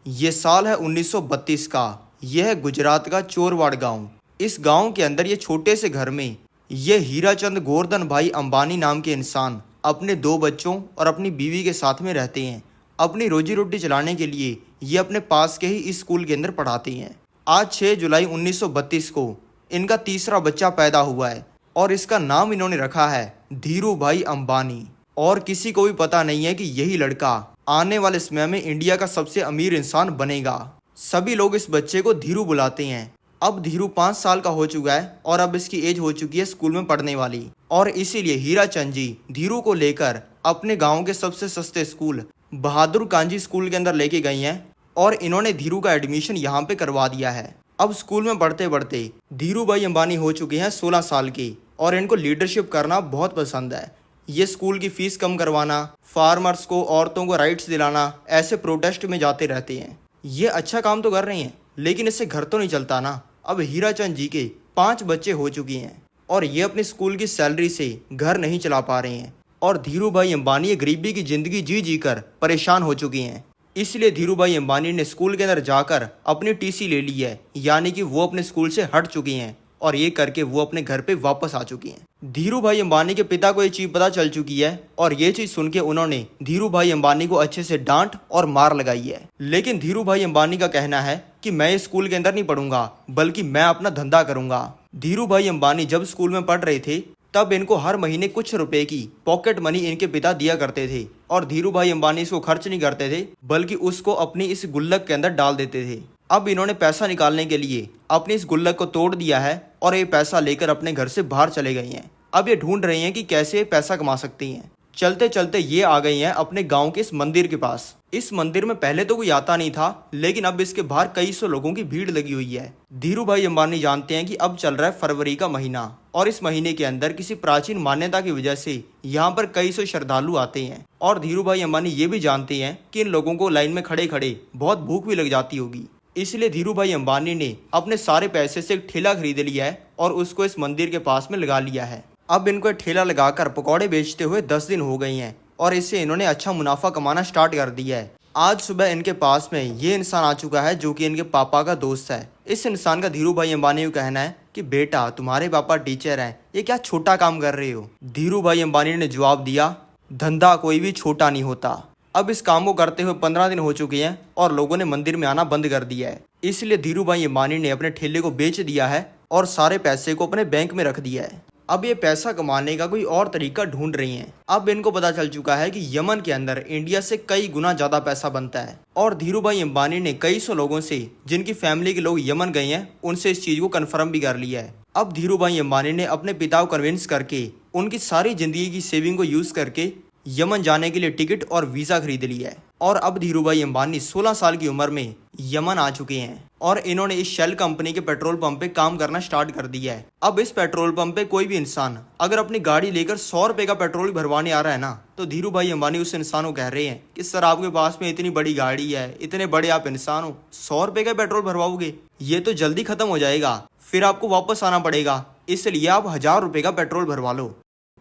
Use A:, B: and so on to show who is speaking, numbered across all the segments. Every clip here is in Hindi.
A: ये साल है 1932 का। यह है गुजरात का चोरवाड़ गांव। इस गांव के अंदर ये छोटे से घर में ये हीराचंद गोवर्धन भाई अंबानी नाम के इंसान अपने दो बच्चों और अपनी बीवी के साथ में रहते हैं। अपनी रोजी रोटी चलाने के लिए ये अपने पास के ही इस स्कूल के अंदर पढ़ाते हैं। आज 6 जुलाई 1932 को इनका तीसरा बच्चा पैदा हुआ है और इसका नाम इन्होंने रखा है धीरू भाई अंबानी। और किसी को भी पता नहीं है कि यही लड़का आने वाले समय में इंडिया का सबसे अमीर इंसान बनेगा। सभी लोग इस बच्चे को धीरू बुलाते हैं। अब धीरू 5 साल का हो चुका है और अब इसकी एज हो चुकी है स्कूल में पढ़ने वाली, और इसीलिए हीराचंद जी धीरू को लेकर अपने गांव के सबसे सस्ते स्कूल बहादुर कांजी स्कूल के अंदर लेके गई हैं और इन्होंने धीरू का एडमिशन यहाँ पे करवा दिया है। अब स्कूल में पढ़ते पढ़ते धीरू भाई अंबानी हो चुके हैं 16 साल के और इनको लीडरशिप करना बहुत पसंद है। ये स्कूल की फीस कम करवाना, फार्मर्स को, औरतों को राइट्स दिलाना, ऐसे प्रोटेस्ट में जाते रहते हैं। ये अच्छा काम तो कर रही हैं, लेकिन इससे घर तो नहीं चलता ना। अब हीराचंद जी के 5 बच्चे हो चुके हैं और ये अपनी स्कूल की सैलरी से घर नहीं चला पा रहे हैं और धीरू भाई अंबानी ये गरीबी की ज़िंदगी जी जी कर परेशान हो चुके हैं। इसलिए धीरू भाई अंबानी ने स्कूल के अंदर जाकर अपनी टीसी ले ली है, यानी कि वो अपने स्कूल से हट चुकी हैं और ये करके वो अपने घर पे वापस आ चुकी हैं। धीरू भाई अंबानी के पिता को ये चीज़ पता चल चुकी है और ये चीज़ सुन के उन्होंने धीरू भाई अंबानी को अच्छे से डांट और मार लगाई है। लेकिन धीरू भाई अंबानी का कहना है कि मैं स्कूल के अंदर नहीं पढ़ूंगा, बल्कि मैं अपना धंधा करूंगा। धीरू भाई अंबानी जब स्कूल में पढ़ रहे थे तब इनको हर महीने कुछ रुपए की पॉकेट मनी इनके पिता दिया करते थे और धीरू भाई अंबानी इसको खर्च नहीं करते थे, बल्कि उसको अपनी इस गुल्लक के अंदर डाल देते थे। अब इन्होंने पैसा निकालने के लिए अपनी इस गुल्लक को तोड़ दिया है और ये पैसा लेकर अपने घर से बाहर चले गई हैं। अब ये ढूंढ रही हैं कि कैसे पैसा कमा सकती हैं। चलते चलते ये आ गई हैं अपने गांव के इस मंदिर के पास। इस मंदिर में पहले तो कोई आता नहीं था, लेकिन अब इसके बाहर कई सौ लोगों की भीड़ लगी हुई है। धीरू भाई अंबानी जानते हैं कि अब चल रहा है फरवरी का महीना और इस महीने के अंदर किसी प्राचीन मान्यता की वजह से यहाँ पर कई सौ श्रद्धालु आते हैं। और धीरू भाई अंबानी ये भी जानते हैं कि इन लोगों को लाइन में खड़े खड़े बहुत भूख भी लग जाती होगी। इसलिए धीरू भाई अंबानी ने अपने सारे पैसे से एक ठेला खरीद लिया है और उसको इस मंदिर के पास में लगा लिया है। अब इनको ठेला लगाकर पकौड़े बेचते हुए 10 दिन हो गई हैं और इससे इन्होंने अच्छा मुनाफा कमाना स्टार्ट कर दिया है। आज सुबह इनके पास में ये इंसान आ चुका है जो कि इनके पापा का दोस्त है। इस इंसान का धीरू भाई अंबानी को कहना है कि बेटा तुम्हारे पापा टीचर हैं, ये क्या छोटा काम कर रहे हो। धीरू भाई अंबानी ने जवाब दिया, धंधा कोई भी छोटा नहीं होता। अब इस काम को करते हुए 15 दिन हो चुके हैं और लोगों ने मंदिर में आना बंद कर दिया है। इसलिए धीरू भाई अंबानी ने अपने ठेले को बेच दिया है और सारे पैसे को अपने बैंक में रख दिया है। अब ये पैसा कमाने का कोई और तरीका ढूंढ रही हैं। अब इनको पता चल चुका है कि यमन के अंदर इंडिया से कई गुना ज्यादा पैसा बनता है और धीरू भाई अंबानी ने कई सौ लोगों से जिनकी फैमिली के लोग यमन गए हैं उनसे इस चीज को कंफर्म भी कर लिया है। अब धीरू भाई अंबानी ने अपने पिता को कन्विंस करके उनकी सारी जिंदगी की सेविंग को यूज करके यमन जाने के लिए टिकट और वीजा खरीद लिया है और अब धीरू भाई अंबानी 16 साल की उम्र में यमन आ चुके हैं और इन्होंने इस शेल कंपनी के पेट्रोल पंप पे काम करना स्टार्ट कर दिया है। अब इस पेट्रोल पंप पे कोई भी इंसान अगर अपनी गाड़ी लेकर 100 रुपए का पेट्रोल भरवाने आ रहा है ना, तो धीरू भाई अंबानी उस इंसान को कह रहे हैं कि सर आपके पास में इतनी बड़ी गाड़ी है, इतने बड़े आप इंसान हो, 100 रुपए का पेट्रोल भरवाओगे, ये तो जल्दी खत्म हो जाएगा, फिर आपको वापस आना पड़ेगा, इसलिए आप 1000 रुपए का पेट्रोल भरवा लो।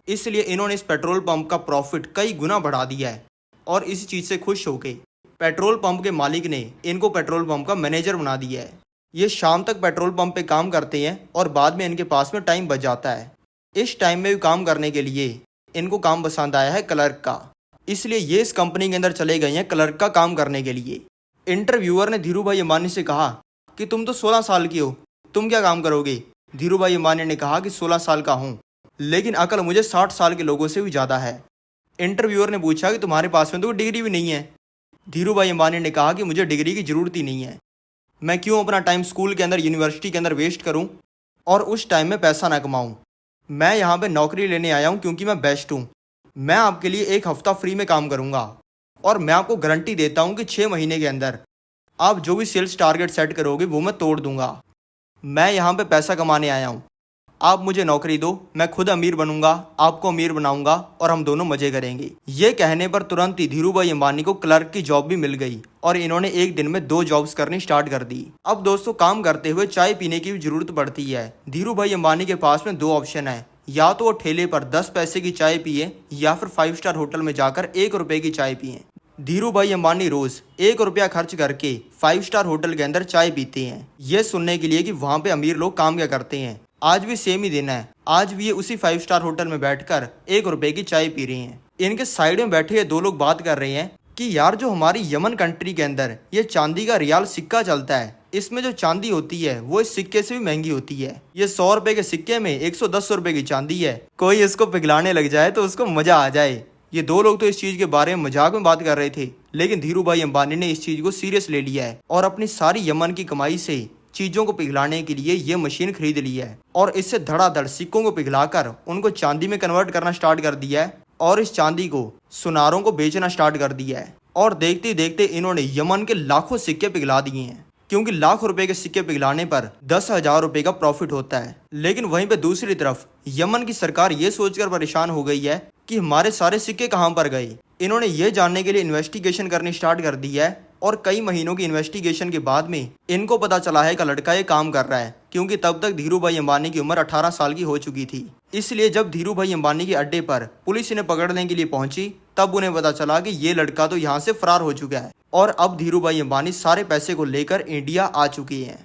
A: इसलिए इन्होंने इस पेट्रोल पंप का प्रॉफिट कई गुना बढ़ा दिया है और इस चीज़ से खुश होके पेट्रोल पंप के मालिक ने इनको पेट्रोल पंप का मैनेजर बना दिया है। ये शाम तक पेट्रोल पंप पे काम करते हैं और बाद में इनके पास में टाइम बच जाता है। इस टाइम में भी काम करने के लिए इनको काम पसंद आया है क्लर्क का, इसलिए ये इस कंपनी के अंदर चले गए हैं क्लर्क का काम करने के लिए। इंटरव्यूअर ने धीरू भाई अंबानी से कहा कि तुम तो 16 साल की हो, तुम क्या काम करोगे। धीरू भाई अंबानी ने कहा कि 16 साल का हूँ, लेकिन अकल मुझे 60 साल के लोगों से भी ज़्यादा है। इंटरव्यूअर ने पूछा कि तुम्हारे पास में तो कोई डिग्री भी नहीं है। धीरू भाई अंबानी ने कहा कि मुझे डिग्री की ज़रूरत ही नहीं है, मैं क्यों अपना टाइम स्कूल के अंदर, यूनिवर्सिटी के अंदर वेस्ट करूं और उस टाइम में पैसा ना कमाऊं। मैं यहाँ पे नौकरी लेने आया हूँ क्योंकि मैं बेस्ट हूँ। मैं आपके लिए 1 हफ्ता फ्री में काम करूँगा और मैं आपको गारंटी देता हूँ कि 6 महीने के अंदर आप जो भी सेल्स टारगेट सेट करोगे वो मैं तोड़ दूँगा। मैं यहाँ पर पैसा कमाने आया हूँ, आप मुझे नौकरी दो, मैं खुद अमीर बनूंगा, आपको अमीर बनाऊंगा और हम दोनों मजे करेंगे। ये कहने पर तुरंत ही धीरू भाई अंबानी को क्लर्क की जॉब भी मिल गई और इन्होंने एक दिन में 2 जॉब्स करनी स्टार्ट कर दी। अब दोस्तों काम करते हुए चाय पीने की भी जरूरत पड़ती है। धीरू भाई अंबानी के पास में 2 ऑप्शन है, या तो वो ठेले पर 10 पैसे की चाय पिए या फिर 5 स्टार होटल में जाकर 1 रुपए की चाय पिए। धीरू भाई अंबानी रोज 1 रुपया खर्च करके 5 स्टार होटल के अंदर चाय पीते हैं, ये सुनने के लिए कि वहाँ पे अमीर लोग काम क्या करते हैं। आज भी सेम ही दिन है, आज भी ये उसी 5 स्टार होटल में बैठकर 1 रुपए की चाय पी रहे हैं। इनके साइड में बैठे ये दो लोग बात कर रहे हैं कि यार जो हमारी यमन कंट्री के अंदर ये चांदी का रियाल सिक्का चलता है, इसमें जो चांदी होती है वो इस सिक्के से भी महंगी होती है। ये 100 रुपए के सिक्के में 110 रुपए की चांदी है। कोई इसको पिघलाने लग जाए तो उसको मजा आ जाए। ये दो लोग तो इस चीज के बारे में मजाक में बात कर रहे थे, लेकिन धीरू भाई अंबानी ने इस चीज को सीरियस ले लिया है और अपनी सारी यमन की कमाई से चीजों को पिघलाने के लिए ये मशीन खरीद ली है और इससे धड़ाधड़ सिक्कों को पिघलाकर उनको चांदी में कन्वर्ट करना स्टार्ट कर दिया है और इस चांदी को सुनारों को बेचना स्टार्ट कर दिया है। और देखते देखते इन्होंने यमन के लाखों सिक्के पिघला दिए हैं, क्योंकि लाख रुपए के सिक्के पिघलाने पर 10,000 रुपए का प्रॉफिट होता है। लेकिन वहीं पे दूसरी तरफ यमन की सरकार ये सोचकर परेशान हो गई है कि हमारे सारे सिक्के कहां पर गए। इन्होंने ये जानने के लिए इन्वेस्टिगेशन करनी स्टार्ट कर दी है और कई महीनों की इन्वेस्टिगेशन के बाद में इनको पता चला है कि लड़का ये काम कर रहा है, क्योंकि तब तक धीरू भाई अंबानी की उम्र 18 साल की हो चुकी थी। इसलिए जब धीरू भाई अंबानी के अड्डे पर पुलिस इन्हें पकड़ने के लिए पहुंची, तब उन्हें पता चला कि ये लड़का तो यहाँ से फरार हो चुका है और अब धीरू भाई अंबानी सारे पैसे को लेकर इंडिया आ चुके हैं।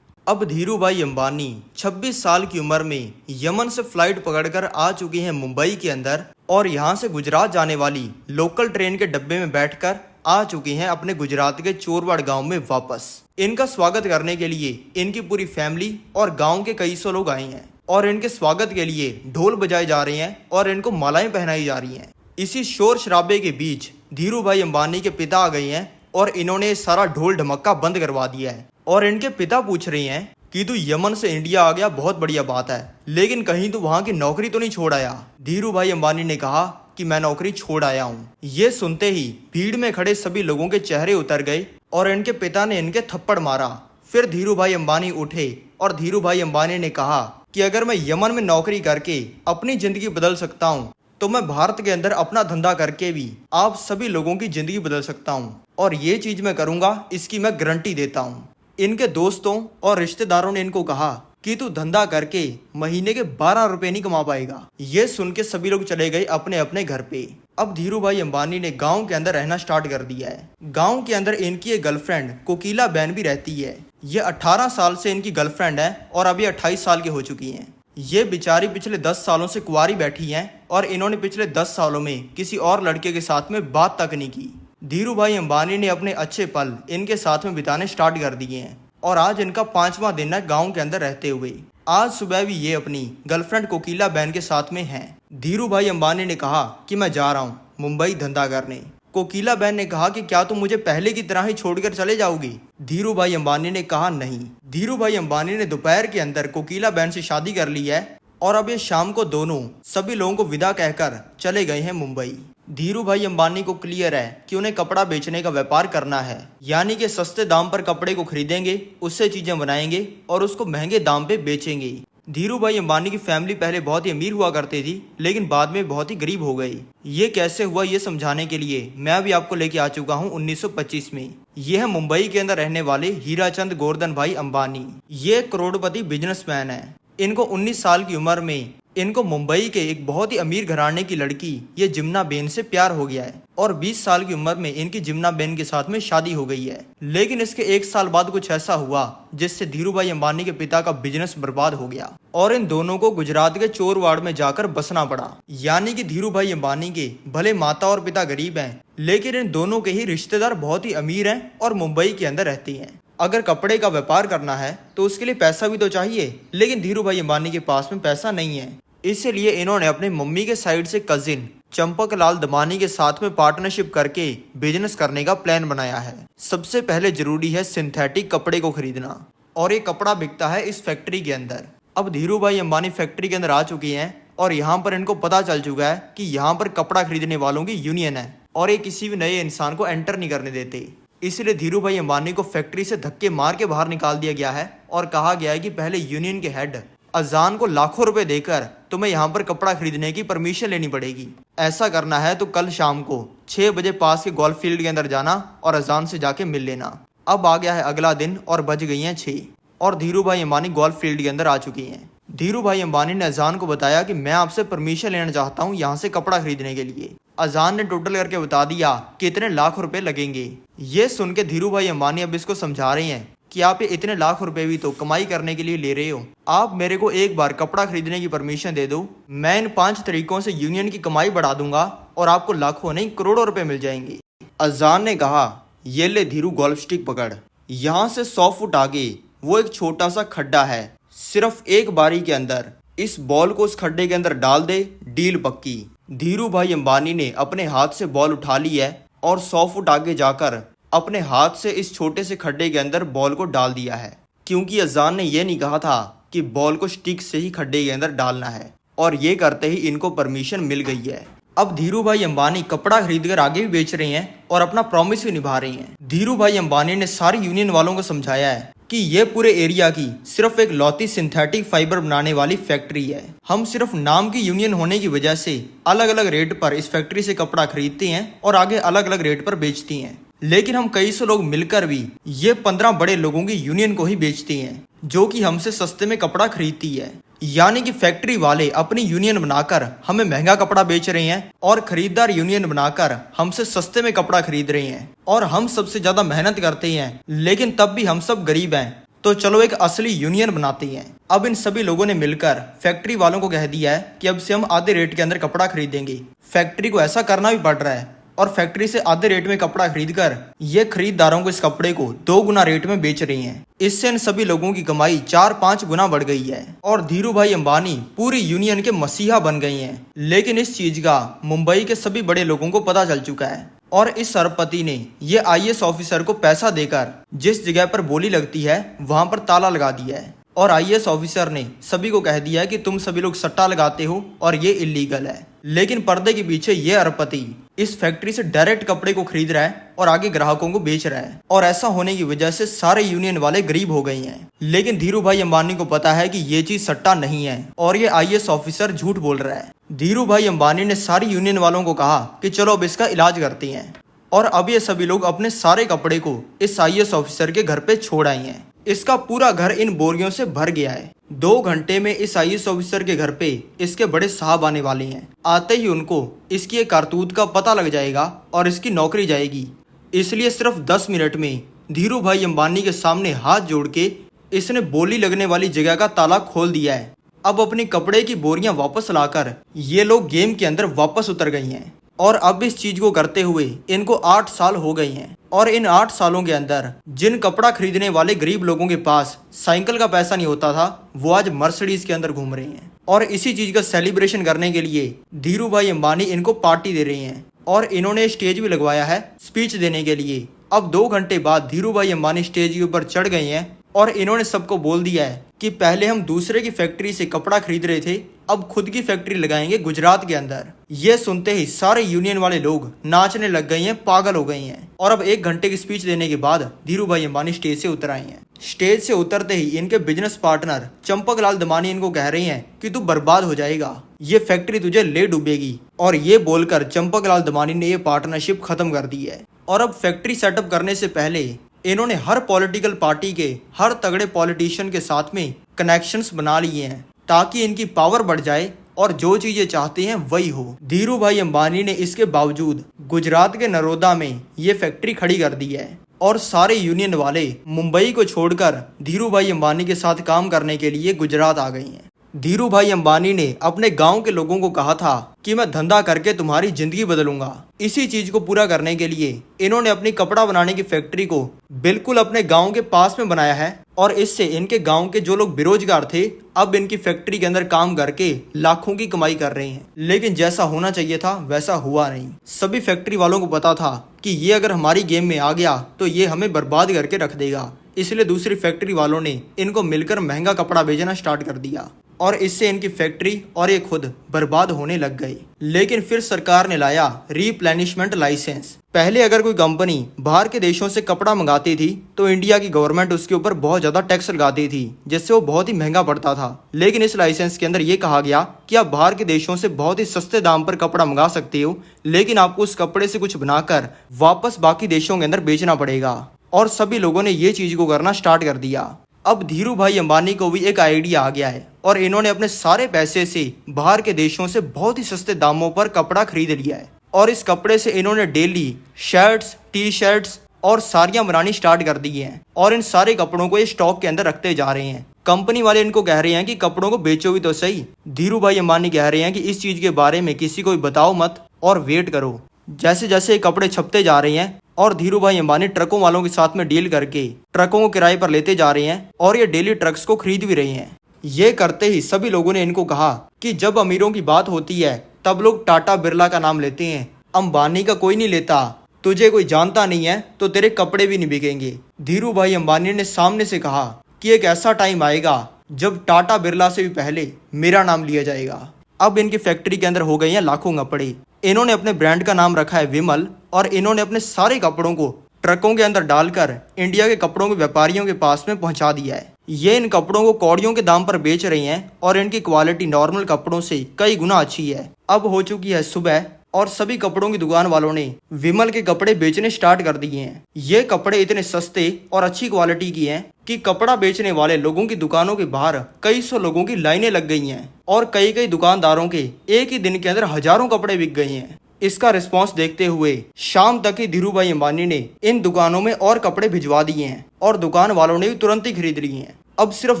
A: अब धीरू भाई अंबानी 26 साल की उम्र में यमन से फ्लाइट पकड़कर आ चुके हैं मुंबई के अंदर और यहाँ से गुजरात जाने वाली लोकल ट्रेन के डब्बे में बैठकर आ चुके हैं अपने गुजरात के चोरवाड़ गांव में वापस। इनका स्वागत करने के लिए इनकी पूरी फैमिली और गांव के कई सौ लोग आए हैं और इनके स्वागत के लिए ढोल बजाए जा रहे हैं और इनको मालाएं पहनाई जा रही हैं। इसी शोर शराबे के बीच धीरू भाई अंबानी के पिता आ गए हैं और इन्होंने सारा ढोल ढमक्का बंद करवा दिया है। और इनके पिता पूछ रहे हैं कि तू यमन से इंडिया आ गया, बहुत बढ़िया बात है, लेकिन कहीं तू वहां की नौकरी तो नहीं छोड़ आया। धीरू भाई अंबानी ने कहा कि मैं नौकरी छोड़ आया हूँ। ये सुनते ही भीड़ में खड़े सभी लोगों के चेहरे उतर गए और इनके पिता ने इनके थप्पड़ मारा। फिर धीरू भाई अंबानी उठे और धीरू भाई अंबानी ने कहा कि अगर मैं यमन में नौकरी करके अपनी जिंदगी बदल सकता हूँ तो मैं भारत के अंदर अपना धंधा करके भी आप सभी लोगों की जिंदगी बदल सकता हूँ और ये चीज मैं करूंगा, इसकी मैं गारंटी देता हूँ। इनके दोस्तों और रिश्तेदारों ने इनको कहा कि तू धंधा करके महीने के 12 रुपए नहीं कमा पाएगा। ये सुन के सभी लोग चले गए अपने अपने घर पे। अब धीरू भाई अंबानी ने गांव के अंदर रहना स्टार्ट कर दिया है। गांव के अंदर इनकी एक गर्लफ्रेंड कोकिला बहन भी रहती है। ये 18 साल से इनकी गर्लफ्रेंड है और अभी 28 साल की हो चुकी हैं। ये बेचारी पिछले 10 सालों से कुंवारी बैठी हैं और इन्होंने पिछले 10 सालों में किसी और लड़के के साथ में बात तक नहीं की। धीरू भाई अंबानी ने अपने अच्छे पल इनके साथ में बिताने स्टार्ट कर दिए हैं और आज इनका 5वां दिन है गांव के अंदर रहते हुए। आज सुबह भी ये अपनी गर्लफ्रेंड कोकिला बहन के साथ में हैं। धीरू भाई अंबानी ने कहा कि मैं जा रहा हूँ मुंबई धंधा करने। कोकिला बहन ने कहा कि क्या तुम मुझे पहले की तरह ही छोड़कर चले जाओगी। धीरू भाई अंबानी ने कहा नहीं। धीरू भाई अंबानी ने दोपहर के अंदर कोकिला बहन से शादी कर ली है और अब ये शाम को दोनों सभी लोगों को विदा कहकर चले गए हैं मुंबई। धीरू भाई अंबानी को क्लियर है कि उन्हें कपड़ा बेचने का व्यापार करना है, यानी कि सस्ते दाम पर कपड़े को खरीदेंगे, उससे चीजें बनाएंगे और उसको महंगे दाम पे बेचेंगे। धीरू भाई अंबानी की फैमिली पहले बहुत ही अमीर हुआ करती थी, लेकिन बाद में बहुत ही गरीब हो गई। ये कैसे हुआ ये समझाने के लिए मैं भी आपको लेके आ चुका हूँ 1925 में। ये है मुंबई के अंदर रहने वाले हीराचंद गोवर्धन भाई अंबानी। ये करोड़पति बिजनेसमैन है। इनको 19 साल की उम्र में इनको मुंबई के एक बहुत ही अमीर घराने की लड़की ये जिम्ना बेन से प्यार हो गया है और 20 साल की उम्र में इनकी जिम्ना बेन के साथ में शादी हो गई है। लेकिन इसके 1 साल बाद कुछ ऐसा हुआ जिससे धीरू भाई अंबानी के पिता का बिजनेस बर्बाद हो गया और इन दोनों को गुजरात के चोरवाड़ में जाकर बसना पड़ा। यानी कि धीरू भाई अंबानी के भले माता और पिता गरीब हैं, लेकिन इन दोनों के ही रिश्तेदार बहुत ही अमीर हैं और मुंबई के अंदर रहते हैं। अगर कपड़े का व्यापार करना है तो उसके लिए पैसा भी तो चाहिए, लेकिन धीरू भाई अंबानी के पास में पैसा नहीं है। इसलिए इन्होंने अपनी मम्मी के साइड से कजिन चंपक लाल दमानी के साथ में पार्टनरशिप करके बिजनेस करने का प्लान बनाया है। सबसे पहले जरूरी है सिंथेटिक कपड़े को खरीदना और ये कपड़ा बिकता है इस फैक्ट्री के अंदर। अब धीरू भाई अंबानी फैक्ट्री के अंदर आ चुके हैं और यहाँ पर इनको पता चल चुका है कि यहाँ पर कपड़ा खरीदने वालों की यूनियन है और ये किसी भी नए इंसान को एंटर नहीं करने देते। इसलिए धीरू भाई अंबानी को फैक्ट्री से धक्के मार के बाहर निकाल दिया गया है और कहा गया है कि पहले यूनियन के हेड अजान को लाखों रुपए देकर तुम्हें यहाँ पर कपड़ा खरीदने की परमिशन लेनी पड़ेगी। ऐसा करना है तो कल शाम को 6 बजे पास के गोल्फ फील्ड के अंदर जाना और अजान से जाके मिल लेना। अब आ गया है अगला दिन और बज गई हैं 6 और धीरू भाई अंबानी गोल्फ फील्ड के अंदर आ चुकी हैं। धीरू भाई अंबानी ने अजान को बताया कि मैं आपसे परमिशन लेना चाहता हूँ यहाँ से कपड़ा खरीदने के लिए। अजान ने टोटल करके बता दिया कि इतने लाख रुपए लगेंगे। ये सुन के धीरू भाई अंबानी अब इसको समझा रहे हैं कि आप ये इतने लाख रुपए भी तो कमाई करने के लिए ले रहे हो। आप मेरे को एक बार कपड़ा खरीदने की परमिशन दे दो, मैं इन 5 तरीकों से यूनियन की कमाई बढ़ा दूंगा और आपको लाखों नहीं करोड़ों रुपए मिल जाएंगे। अजान ने कहा, ये ले धीरू गोल्फ स्टिक पकड़। यहाँ से 100 फुट आगे वो एक छोटा सा खड्डा है। सिर्फ एक बारी के अंदर इस बॉल को उस खड्डे के अंदर डाल दे, डील पक्की। धीरू भाई अंबानी ने अपने हाथ से बॉल उठा ली है और 100 फुट आगे जाकर अपने हाथ से इस छोटे से खड्डे के अंदर बॉल को डाल दिया है, क्योंकि अजान ने यह नहीं कहा था कि बॉल को स्टिक से ही खड्डे के अंदर डालना है। और ये करते ही इनको परमिशन मिल गई है। अब धीरू भाई अंबानी कपड़ा खरीदकर आगे भी बेच रहे हैं और अपना प्रॉमिस भी निभा रहे हैं। धीरू भाई अंबानी ने सारी यूनियन वालों को समझाया है कि ये पूरे एरिया की सिर्फ एक लौती सिंथेटिक फाइबर बनाने वाली फैक्ट्री है। हम सिर्फ नाम की यूनियन होने की वजह से अलग अलग रेट पर इस फैक्ट्री से कपड़ा खरीदते हैं और आगे अलग अलग रेट पर बेचती हैं। लेकिन हम कई सौ लोग मिलकर भी ये 15 बड़े लोगों की यूनियन को ही बेचती हैं, जो कि हमसे सस्ते में कपड़ा खरीदती है। यानी कि फैक्ट्री वाले अपनी यूनियन बनाकर हमें महंगा कपड़ा बेच रहे हैं और खरीदार यूनियन बनाकर हमसे सस्ते में कपड़ा खरीद रहे हैं। और हम सबसे ज्यादा मेहनत करते हैं, लेकिन तब भी हम सब गरीब हैं। तो चलो एक असली यूनियन बनाते हैं। अब इन सभी लोगों ने मिलकर फैक्ट्री वालों को कह दिया है कि अब से हम आधे रेट के अंदर कपड़ा खरीदेंगे। फैक्ट्री को ऐसा करना भी पड़ रहा है और फैक्ट्री से आधे रेट में कपड़ा खरीदकर ये खरीदारों को इस कपड़े को 2 गुना रेट में बेच रही हैं। इससे इन सभी लोगों की कमाई 4-5 गुना बढ़ गई है और धीरू भाई अंबानी पूरी यूनियन के मसीहा बन गए हैं। लेकिन इस चीज का मुंबई के सभी बड़े लोगों को पता चल चुका है और इस अरबपति ने ये IAS ऑफिसर को पैसा देकर जिस जगह पर बोली लगती है वहां पर ताला लगा दिया है। और IAS ऑफिसर ने सभी को कह दिया है कि तुम सभी लोग सट्टा लगाते हो और ये इलीगल है। लेकिन पर्दे के पीछे ये अरबपति इस फैक्ट्री से डायरेक्ट कपड़े को खरीद रहा है और आगे ग्राहकों को बेच रहा है। और ऐसा होने की वजह से सारे यूनियन वाले गरीब हो गए हैं। लेकिन धीरू भाई अंबानी को पता है कि ये चीज सट्टा नहीं है और ये IAS ऑफिसर झूठ बोल रहा है। धीरू भाई अंबानी ने सारी यूनियन वालों को कहा कि चलो अब इसका इलाज करते हैं। और अब ये सभी लोग अपने सारे कपड़े को इस IAS ऑफिसर के घर पे छोड़ आए हैं। इसका पूरा घर इन बोरियों से भर गया है। 2 घंटे में इस IAS ऑफिसर के घर पे इसके बड़े साहब आने वाले हैं। आते ही उनको इसकी एक कारतूत का पता लग जाएगा और इसकी नौकरी जाएगी। इसलिए सिर्फ 10 मिनट में धीरू भाई अंबानी के सामने हाथ जोड़ के इसने बोली लगने वाली जगह का ताला खोल दिया है। अब अपनी कपड़े की बोरियां वापस लाकर ये लोग गेम के अंदर वापस उतर गई हैं। और अब इस चीज को करते हुए इनको 8 साल हो गए हैं। और इन 8 सालों के अंदर जिन कपड़ा खरीदने वाले गरीब लोगों के पास साइकिल का पैसा नहीं होता था, वो आज मर्सिडीज के अंदर घूम रहे हैं। और इसी चीज का सेलिब्रेशन करने के लिए धीरू भाई अंबानी इनको पार्टी दे रहे हैं और इन्होंने स्टेज भी लगवाया है स्पीच देने के लिए। अब 2 घंटे बाद धीरू भाई अंबानी स्टेज के ऊपर चढ़ गए हैं और इन्होंने सबको बोल दिया है कि पहले हम दूसरे की फैक्ट्री से कपड़ा खरीद रहे थे, अब खुद की फैक्ट्री लगाएंगे गुजरात के अंदर। ये सुनते ही सारे यूनियन वाले लोग नाचने लग गए हैं, पागल हो गए हैं। और अब 1 घंटे की स्पीच देने के बाद धीरू भाई अंबानी स्टेज से उतर आए हैं। स्टेज से उतरते ही इनके बिजनेस पार्टनर चंपक लाल दमानी इनको कह रही हैं कि तू बर्बाद हो जाएगा, ये फैक्ट्री तुझे ले डूबेगी। और ये बोलकर चंपक लाल दमानी ने ये पार्टनरशिप खत्म कर दी है। और अब फैक्ट्री सेटअप करने से पहले इन्होंने हर पॉलिटिकल पार्टी के हर तगड़े पॉलिटिशियन के साथ में कनेक्शंस बना लिए हैं ताकि इनकी पावर बढ़ जाए और जो चीजें चाहते हैं वही हो। धीरू भाई अंबानी ने इसके बावजूद गुजरात के नरोदा में ये फैक्ट्री खड़ी कर दी है और सारे यूनियन वाले मुंबई को छोड़कर धीरू भाई अंबानी के साथ काम करने के लिए गुजरात आ गए हैं। धीरू भाई अंबानी ने अपने गांव के लोगों को कहा था कि मैं धंधा करके तुम्हारी जिंदगी बदलूंगा। इसी चीज को पूरा करने के लिए इन्होंने अपनी कपड़ा बनाने की फैक्ट्री को बिल्कुल अपने गांव के पास में बनाया है और इससे इनके गांव के जो लोग बेरोजगार थे अब इनकी फैक्ट्री के अंदर काम करके लाखों की कमाई कर रहे हैं। लेकिन जैसा होना चाहिए था वैसा हुआ नहीं। सभी फैक्ट्री वालों को पता था कि ये अगर हमारी गेम में आ गया तो ये हमें बर्बाद करके रख देगा। इसलिए दूसरी फैक्ट्री वालों ने इनको मिलकर महंगा कपड़ा बेचना स्टार्ट कर दिया और इससे इनकी फैक्ट्री और ये खुद बर्बाद होने लग गई। लेकिन फिर सरकार ने लाया रीप्लेनिशमेंट लाइसेंस। पहले अगर कोई कंपनी बाहर के देशों से कपड़ा मंगाती थी तो इंडिया की गवर्नमेंट उसके ऊपर बहुत ज्यादा टैक्स लगाती थी, जिससे वो बहुत ही महंगा पड़ता था। लेकिन इस लाइसेंस के अंदर ये कहा गया कि आप बाहर के देशों से बहुत ही सस्ते दाम पर कपड़ा मंगा सकते हो, लेकिन आपको उस कपड़े से कुछ बनाकर वापस बाकी देशों के अंदर बेचना पड़ेगा। और सभी लोगों ने ये चीज को करना स्टार्ट कर दिया। अब धीरू भाई अंबानी को भी एक आइडिया आ गया है और इन्होंने अपने सारे पैसे से बाहर के देशों से बहुत ही सस्ते दामों पर कपड़ा खरीद लिया है और इस कपड़े से इन्होंने डेली शर्ट्स, टी शर्ट्स और साड़ियाँ बनानी स्टार्ट कर दी हैं और इन सारे कपड़ों को ये स्टॉक के अंदर रखते जा रहे हैं। कंपनी वाले इनको कह रहे हैं कि कपड़ों को बेचो भी तो सही। धीरू भाई अंबानी कह रहे हैं कि इस चीज़ के बारे में किसी को भी बताओ मत और वेट करो। जैसे जैसे ये कपड़े छपते जा रहे हैं और धीरू भाई अंबानी ट्रकों वालों के साथ में डील करके ट्रकों को किराए पर लेते जा रहे हैं और ये डेली ट्रक्स को खरीद भी रहे हैं। ये करते ही सभी लोगों ने इनको कहा कि जब अमीरों की बात होती है तब लोग टाटा बिरला का नाम लेते हैं, अंबानी का कोई नहीं लेता। तुझे कोई जानता नहीं है तो तेरे कपड़े भी नहीं बिकेंगे। धीरू भाई अंबानी ने सामने से कहा कि एक ऐसा टाइम आएगा जब टाटा बिरला से भी पहले मेरा नाम लिया जाएगा। अब इनकी फैक्ट्री के अंदर हो गई हैं लाखों कपड़े। इन्होंने अपने ब्रांड का नाम रखा है विमल और इन्होंने अपने सारे कपड़ों को ट्रकों के अंदर डालकर इंडिया के कपड़ों के व्यापारियों के पास में पहुंचा दिया है। ये इन कपड़ों को कौड़ियों के दाम पर बेच रही हैं और इनकी क्वालिटी नॉर्मल कपड़ों से कई गुना अच्छी है। अब हो चुकी है सुबह और सभी कपड़ों की दुकान वालों ने विमल के कपड़े बेचने स्टार्ट कर दिए हैं। ये कपड़े इतने सस्ते और अच्छी क्वालिटी की हैं कि कपड़ा बेचने वाले लोगों की दुकानों के बाहर कई सौ लोगों की लाइनें लग गई हैं और कई कई दुकानदारों के एक ही दिन के अंदर हजारों कपड़े बिक गए हैं। इसका रिस्पांस देखते हुए शाम तक ही धीरू भाई अंबानी ने इन दुकानों में और कपड़े भिजवा दिए हैं और दुकान वालों ने भी तुरंत ही खरीद लिए हैं। अब सिर्फ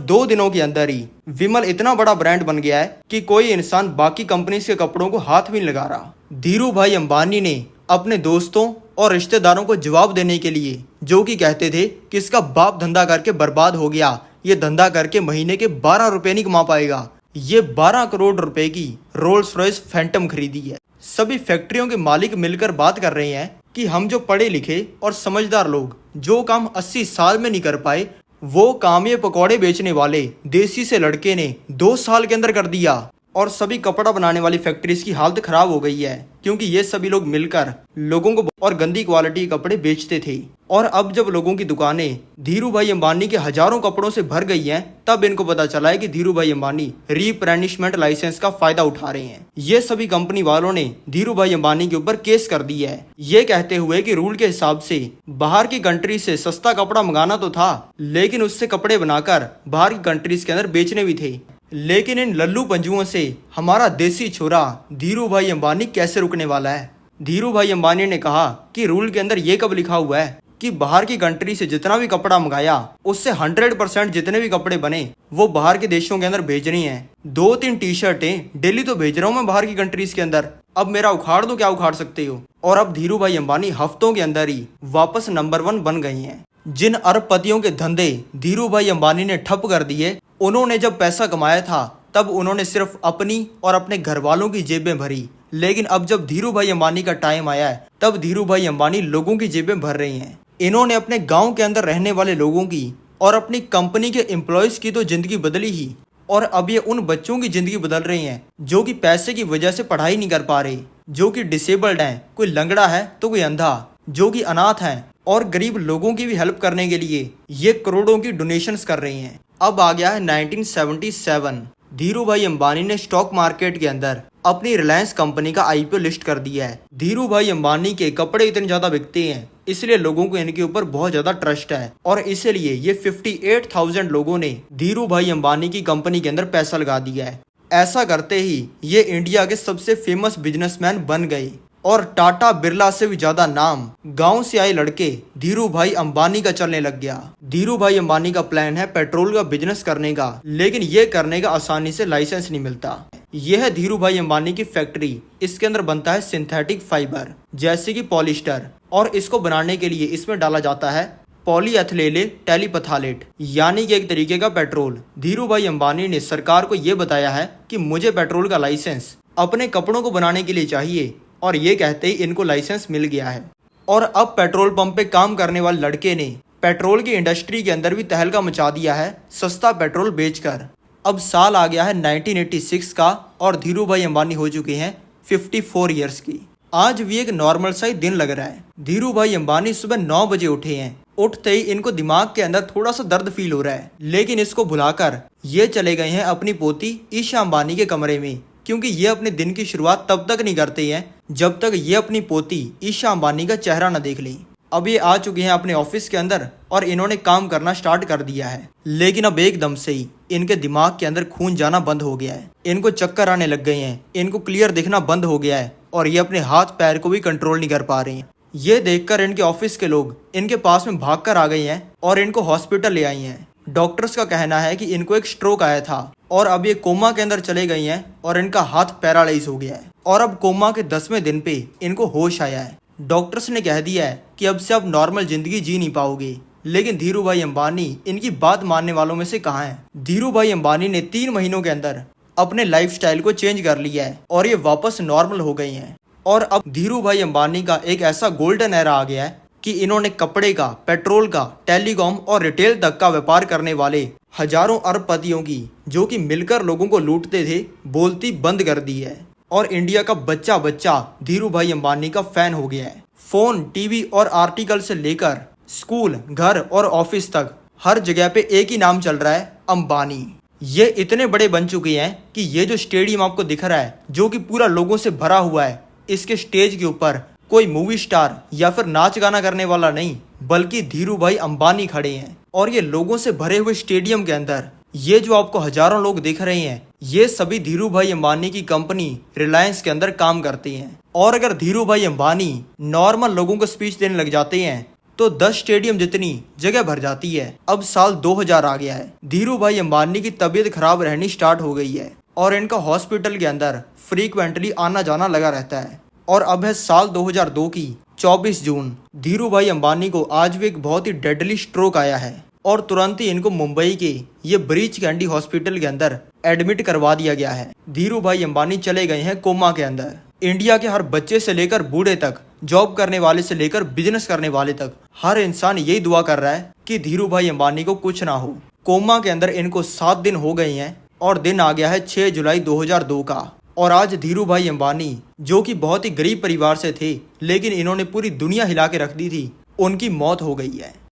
A: 2 दिनों के अंदर ही विमल इतना बड़ा ब्रांड बन गया है कि कोई इंसान बाकी कंपनी के कपड़ों को हाथ भी नहीं लगा रहा। धीरू भाई अंबानी ने अपने दोस्तों और रिश्तेदारों को जवाब देने के लिए, जो कि कहते थे कि इसका बाप धंधा करके बर्बाद हो गया, ये धंधा करके महीने के 12 रुपए नहीं कमा पाएगा, ये 12 करोड़ रुपए की रोल्स रॉयस फैंटम खरीदी है। सभी फैक्ट्रियों के मालिक मिलकर बात कर रहे हैं कि हम जो पढ़े लिखे और समझदार लोग जो काम 80 साल में नहीं कर पाए, वो काम ये पकौड़े बेचने वाले देसी से लड़के ने 2 साल के अंदर कर दिया। और सभी कपड़ा बनाने वाली फैक्ट्रीज की हालत खराब हो गई है क्योंकि ये सभी लोग मिलकर लोगों को और गंदी क्वालिटी के कपड़े बेचते थे। और अब जब लोगों की दुकानें धीरू भाई अंबानी के हजारों कपड़ों से भर गई हैं, तब इनको पता चला है कि धीरू भाई अंबानी रिप्लेनिशमेंट लाइसेंस का फायदा उठा रहे हैं। ये सभी कंपनी वालों ने धीरू भाई अंबानी के ऊपर केस कर दिया है, ये कहते हुए कि रूल के हिसाब से बाहर की कंट्री से सस्ता कपड़ा मंगाना तो था, लेकिन उससे कपड़े बनाकर बाहर की कंट्रीज के अंदर बेचने भी थे। लेकिन इन लल्लू पंजुओं से हमारा देसी छोरा धीरू भाई अंबानी कैसे रुकने वाला है। धीरू भाई अंबानी ने कहा कि रूल के अंदर ये कब लिखा हुआ है कि बाहर की कंट्री से जितना भी कपड़ा मंगाया उससे 100% जितने भी कपड़े बने वो बाहर के देशों के अंदर भेजनी है। 2-3 टी शर्टें डेली तो भेज रहा हूँ मैं बाहर की कंट्रीज के अंदर, अब मेरा उखाड़ दो, क्या उखाड़ सकते हो। और अब धीरू भाई अंबानी हफ्तों के अंदर ही वापस नंबर 1 बन गई हैं। जिन अरबपतियों के धंधे धीरू भाई अंबानी ने ठप कर दिए, उन्होंने जब पैसा कमाया था तब उन्होंने सिर्फ अपनी और अपने घर वालों की जेबें भरी, लेकिन अब जब धीरू भाई अंबानी का टाइम आया है तब धीरू भाई अंबानी लोगों की जेबें भर रही हैं। इन्होंने अपने गांव के अंदर रहने वाले लोगों की और अपनी कंपनी के एम्प्लॉयज़ की तो जिंदगी बदली ही, और अब ये उन बच्चों की जिंदगी बदल रही हैं जो कि पैसे की वजह से पढ़ाई नहीं कर पा रहे, जो कि डिसेबल्ड हैं, कोई लंगड़ा है तो कोई अंधा, जो कि अनाथ हैं, और गरीब लोगों की भी हेल्प करने के लिए ये करोड़ों की डोनेशंस कर रही हैं। अब आ गया है 1977। धीरू भाई अंबानी ने स्टॉक मार्केट के अंदर अपनी रिलायंस कंपनी का आईपीओ लिस्ट कर दिया है। धीरू भाई अंबानी के कपड़े इतने ज्यादा बिकते हैं, इसलिए लोगों को इनके ऊपर बहुत ज्यादा ट्रस्ट है और इसीलिए ये 58,000 लोगों ने धीरू भाई अंबानी की कंपनी के अंदर पैसा लगा दिया है। ऐसा करते ही ये इंडिया के सबसे फेमस बिजनेसमैन बन गए और टाटा बिरला से भी ज्यादा नाम गांव से आए लड़के धीरू भाई अंबानी का चलने लग गया। धीरू भाई अंबानी का प्लान है पेट्रोल का बिजनेस करने का, लेकिन ये करने का आसानी से लाइसेंस नहीं मिलता। यह है धीरू भाई अंबानी की फैक्ट्री। इसके अंदर बनता है सिंथेटिक फाइबर जैसे कि पॉलिस्टर, और इसको बनाने के लिए इसमें डाला जाता है पॉलीएथिलीन टेलीपथालेट, यानी कि एक तरीके का पेट्रोल। धीरू भाई अंबानी ने सरकार को ये बताया है कि मुझे पेट्रोल का लाइसेंस अपने कपड़ों को बनाने के लिए चाहिए, और ये कहते ही इनको लाइसेंस मिल गया है। और अब पेट्रोल पंप पे काम करने वाले लड़के ने पेट्रोल की इंडस्ट्री के अंदर भी तहलका मचा दिया है सस्ता पेट्रोल बेचकर। अब साल आ गया है 1986 का और धीरू भाई अंबानी हो चुके हैं 54 ईयर्स की। आज भी एक नॉर्मल सा ही दिन लग रहा है। धीरू भाई अंबानी सुबह 9 बजे उठे हैं। उठते ही इनको दिमाग के अंदर थोड़ा सा दर्द फील हो रहा है, लेकिन इसको भुलाकर ये चले गए हैं अपनी पोती ईशा अंबानी के कमरे में, क्योंकि ये अपने दिन की शुरुआत तब तक नहीं करते हैं जब तक ये अपनी पोती ईशा अंबानी का चेहरा न देख लें। अब ये आ चुके हैं अपने ऑफिस के अंदर और इन्होंने काम करना स्टार्ट कर दिया है। लेकिन अब एकदम से ही इनके दिमाग के अंदर खून जाना बंद हो गया है, इनको चक्कर आने लग गए हैं, इनको क्लियर दिखना बंद हो गया है और ये अपने हाथ पैर को भी कंट्रोल नहीं कर पा रहे हैं। ये देखकर इनके ऑफिस के लोग इनके पास में भागकर आ गए हैं और इनको हॉस्पिटल ले आई हैं। डॉक्टर्स का कहना है कि इनको एक स्ट्रोक आया था और अब ये कोमा के अंदर चले गई हैं और इनका हाथ पैरालाइज हो गया है और अब कोमा के 10वें दिन पे इनको होश आया है। डॉक्टर्स ने कह दिया है कि अब से आप नॉर्मल जिंदगी जी नहीं पाओगे। लेकिन धीरू भाई अंबानी इनकी बात मानने वालों में से कहाँ है। धीरू भाई अंबानी ने 3 महीनों के अंदर अपने लाइफस्टाइल को चेंज कर लिया है और ये वापस नॉर्मल हो गई हैं। और अब धीरू भाई अंबानी का एक ऐसा गोल्डन एरा आ गया है कि इन्होंने कपड़े का, पेट्रोल का, टेलीकॉम और रिटेल तक का व्यापार करने वाले हजारों अरबपतियों की, जो कि मिलकर लोगों को लूटते थे, बोलती बंद कर दी है। और इंडिया का बच्चा बच्चा धीरू भाई अंबानी का फैन हो गया है। फोन, टीवी और आर्टिकल से लेकर स्कूल, घर और ऑफिस तक हर जगह पे एक ही नाम चल रहा है, अंबानी। ये इतने बड़े बन चुके हैं कि ये जो स्टेडियम आपको दिख रहा है, जो कि पूरा लोगों से भरा हुआ है, इसके स्टेज के ऊपर कोई मूवी स्टार या फिर नाच गाना करने वाला नहीं, बल्कि धीरू भाई अंबानी खड़े हैं। और ये लोगों से भरे हुए स्टेडियम के अंदर ये जो आपको हजारों लोग दिख रहे हैं, ये सभी धीरू भाई अंबानी की कंपनी रिलायंस के अंदर काम करते हैं। और अगर धीरू भाई अंबानी नॉर्मल लोगों को स्पीच देने लग जाते हैं तो 10 स्टेडियम जितनी जगह भर जाती है। अब साल 2000 आ गया है, धीरू भाई अंबानी की तबीयत खराब रहनी स्टार्ट हो गई है और इनका हॉस्पिटल के अंदर फ्रीक्वेंटली आना जाना लगा रहता है। और अब है साल 2002 की 24 जून। धीरू भाई अंबानी को आज भी एक बहुत ही डेडली स्ट्रोक आया है और तुरंत ही इनको मुंबई के ये ब्रीच कैंडी हॉस्पिटल के अंदर एडमिट करवा दिया गया है। धीरू भाई अंबानी चले गए हैं कोमा के अंदर। इंडिया के हर बच्चे से लेकर बूढ़े तक, जॉब करने वाले से लेकर बिजनेस करने वाले तक, हर इंसान यही दुआ कर रहा है कि धीरू भाई अंबानी को कुछ ना हो। कोमा के अंदर इनको 7 दिन हो गए हैं और दिन आ गया है 6 जुलाई 2002 का। और आज धीरू भाई अंबानी, जो कि बहुत ही गरीब परिवार से थे लेकिन इन्होंने पूरी दुनिया हिला के रख दी थी, उनकी मौत हो गई है।